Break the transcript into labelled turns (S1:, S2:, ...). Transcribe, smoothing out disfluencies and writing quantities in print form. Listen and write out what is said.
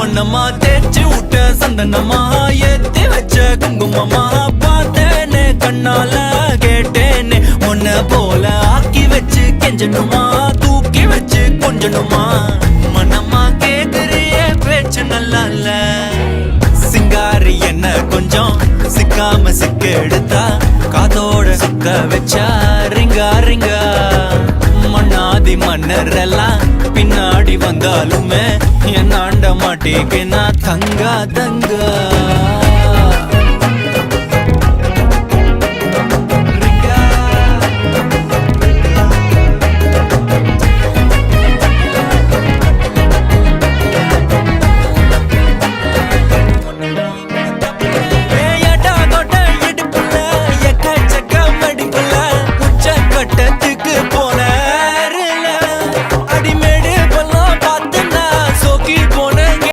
S1: மண்ணம்மா தேய்ச்சி விட்ட சந்தனமா ஏத்தி வச்ச குங்குமமா பார்த்தேனே கண்ணால கேட்டேனே உன்ன போல ஆக்கி வச்சு கெஞ்சணுமா தூக்கி வச்சு கொஞ்சணுமா மனமா கேக்குறிய பேச்சு நல்லா இல்ல சிங்காரி என்ன கொஞ்சம் சிக்காம சிக்க எடுத்தா காதோட சுக்க வச்சா ரிங்கா ரிங்கா மண்ணாதி மன்னர் எல்லாம் பின்னாடி வந்தாலுமே என் ஆண்ட மாட்டேங்க நான் தங்கா தங்கா